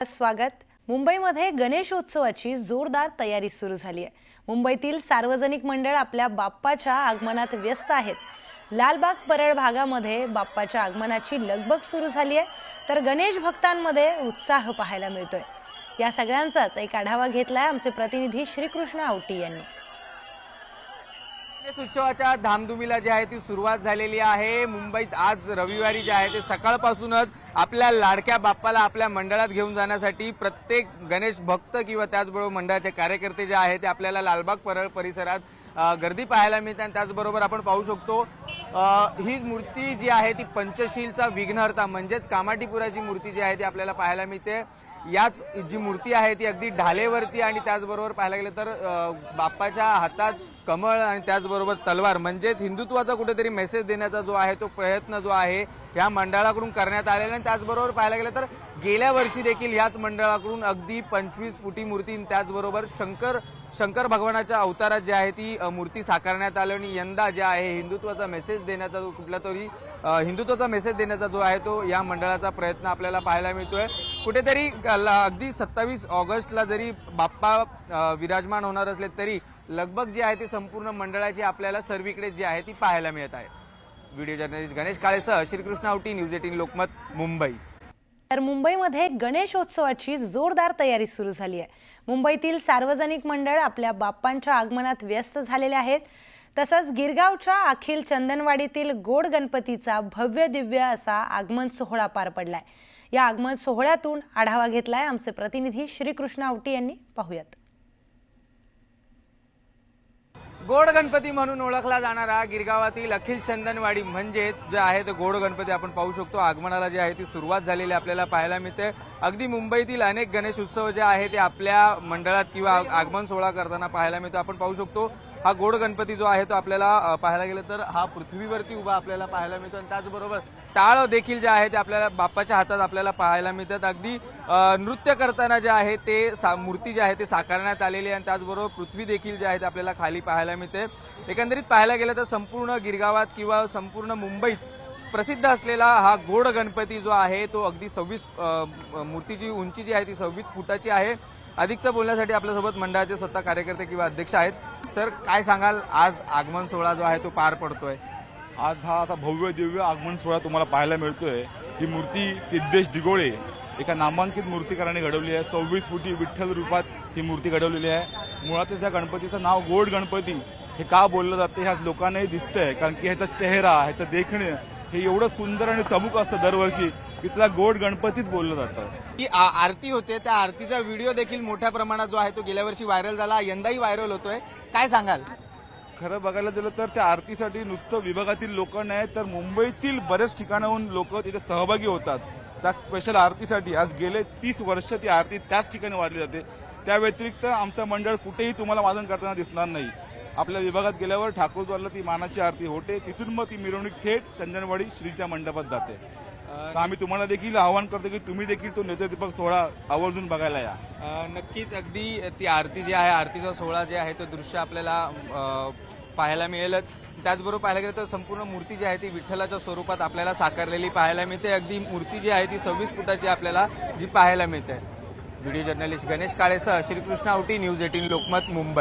स्वागत। मुंबईमध्ये गणेशोत्सवाची जोरदार तयारी सुरू झाली आहे। मुंबईतील सार्वजनिक मंडळ आपल्या बाप्पाच्या आगमनात व्यस्त आहेत। लालबाग परळ भागामध्ये बाप्पाच्या आगमनाची लगबग सुरू झाली आहे, तर गणेश भक्तांमध्ये उत्साह पाहायला मिळतोय। या सगळ्यांचाच एक आढावा घेतलाय आमचे प्रतिनिधी श्रीकृष्ण आवटी यांनी। गणेश उत्सवाच्या धामधुमीला जी आहे ती सुरुवात झालेली आहे। मुंबईत आज रविवारी जे आहे ते सकाळपासूनच आपल्या लाडक्या बाप्पाला आपल्या मंडळात घेऊन जाण्यासाठी प्रत्येक गणेश भक्त किंवा त्याचबरोबर मंडळाचे कार्यकर्ते जे आहेत ते आपल्याला लालबाग परळ परिसरात गर्दी पाहायला मिळते। आणि त्याचबरोबर आपण पाहू शकतो ही मूर्ती जी आहे ती पंचशीलचा विघ्नहर्ता म्हणजेच कामाठीपुराची मूर्ती जी आहे ती आपल्याला पाहायला मिळते। याच जी मूर्ती आहे ती अगदी ढालेवरती आणि त्याचबरोबर पाहायला गेलं तर बाप्पाच्या हातात कमळ आणि त्याचबरोबर तलवार म्हणजेच हिंदुत्वाचा कुठेतरी मेसेज देण्याचा जो आहे तो प्रयत्न जो आहे या मंडळाकडून करण्यात आलेला आहे। त्याचबरोबर पाहायला गेलं तर गेल्या वर्षी देखील याच मंडळाकडून अगदी 25 फुटी मूर्ती त्याचबरोबर शंकर भगवानाच्या अवतारात जी आहे ती मूर्ती साकारण्यात आली। आणि यंदा जे आहे हिंदुत्वाचा मेसेज देण्याचा जो कुठला तरी हिंदुत्वाचा मेसेज देण्याचा जो आहे तो या मंडळाचा प्रयत्न आपल्याला पाहायला मिळतोय। कुठेतरी अगदी 27 ऑगस्टला जरी बाप्पा विराजमान होणार असले तरी लगबग जी आहे ती संपूर्ण मंडळाची आपल्याला सर्वीकडे जी आहे ती पाहायला मिळत आहे। व्हिडिओ जर्नलिस्ट गणेश काळेसह श्रीकृष्ण आवटी, न्यूज 18 लोकमत, मुंबई। तर मुंबईमध्ये गणेशोत्सवाची जोरदार तयारी सुरू झाली आहे। मुंबईतील सार्वजनिक मंडळ आपल्या बाप्पांच्या आगमनात व्यस्त झालेले आहेत। तसंच गिरगावच्या अखिल चंदनवाडीतील गोड गणपतीचा भव्य दिव्य असा आगमन सोहळा पार पडलाय। या आगमन सोहळ्यातून आढावा घेतलाय आमचे प्रतिनिधी श्रीकृष्ण आवटी यांनी। पाहूयात। गोड गणपती म्हणून ओळखला जाणारा गिरगावातील अखिल चंदनवाडी म्हणजेच जे आहे ते गोड गणपती आपण पाहू शकतो। आगमनाला जी आहे ती सुरुवात झालेली आपल्याला पाहायला मिळते। अगदी मुंबईतील अनेक गणेश उत्सव जे आहे ते आपल्या मंडळात किंवा आगमन सोहळा करताना पाहायला मिळतो। आपण पाहू शकतो हा गोड गणपती जो आहे तो आपल्याला पाहायला गेलं तर हा पृथ्वीवरती उभा आपल्याला पाहायला मिळतो। आणि त्याचबरोबर टाळ देखील जे आहे ते आपल्याला बाप्पाच्या हातात आपल्याला पाहायला मिळतात। अगदी नृत्य करताना जे आहे ते मूर्ती जी आहे ते साकारण्यात आलेली आहे। आणि त्याचबरोबर पृथ्वी देखील जे आहे ते आपल्याला खाली पाहायला मिळते। एकंदरीत पाहायला गेलं तर संपूर्ण गिरगावात किंवा संपूर्ण मुंबईत प्रसिद्ध असलेला हा गोड गणपती जो आहे तो अगदी 26 मूर्तीची उंची जी आहे ती 26 फुटाची आहे। अधिकचं बोलण्यासाठी आपल्यासोबत मंडळाचे स्वतः कार्यकर्ते किंवा अध्यक्ष आहेत। सर, काय सांगाल, आज आगमन सोहळा जो आहे तो पार पडतोय। आज हा असा भव्य दिव्य आगमन सोहळा तुम्हाला पाहायला मिळतोय। ही मूर्ती सिद्धेश दिगोळे एका नामांकित मूर्तिकाराने घडवली आहे। 26 फुटी विठ्ठल रूपात ही मूर्ती घडवलेली आहे। मुळातच या गणपतीचं नाव गोड गणपती हे का बोललं जाते ह्या लोकांनाही दिसतंय, कारण की ह्याचा चेहरा, ह्याचं देखणं हे एवढं सुंदर आणि चमूक असतं दरवर्षी की त्याला गोड गणपतीच बोललं जातं। ही आरती होते, त्या आरतीचा व्हिडिओ देखील मोठ्या प्रमाणात जो आहे तो गेल्या वर्षी व्हायरल झाला, यंदाही व्हायरल होतोय। काय सांगाल? खरं बघायला गेलं तर त्या आरतीसाठी नुसतं विभागातील लोक नाही तर मुंबईतील बरेच ठिकाणाहून लोक तिथे सहभागी होतात। त्या स्पेशल आरतीसाठी आज गेले 30 वर्ष ती आरती त्याच ठिकाणी वाजली जाते। त्या व्यतिरिक्त आमचं मंडळ कुठेही तुम्हाला वादन करताना दिसणार नाही। आपल्या विभागात गेल्यावर ठाकूरद्वारला ती मानाची आरती होते, तिथून मग ती मिरवणूक थेट चंदनवाडी श्रीच्या मंडपात जाते। तर आम्ही तुम्हाला देखील आवाहन करतो की तुम्ही देखील तो नेत्रदीपक सोहळा आवर्जून बघायला या। नक्कीच अगदी ती आरती जी आहे, आरतीचा सोहळा जे आहे तो दृश्य आपल्याला पाहायला मिळेलच। त्याचबरोबर पाहायला गेलं तर संपूर्ण मूर्ती जी आहे ती विठ्ठलाच्या स्वरूपात आपल्याला साकारलेली पाहायला मिळते। अगदी मूर्ती जी आहे ती 26 फुटाची आपल्याला जी पाहायला मिळते। व्हिडिओ जर्नलिस्ट गणेश काळेसह श्रीकृष्ण आवटी, न्यूज 18 लोकमत, मुंबई।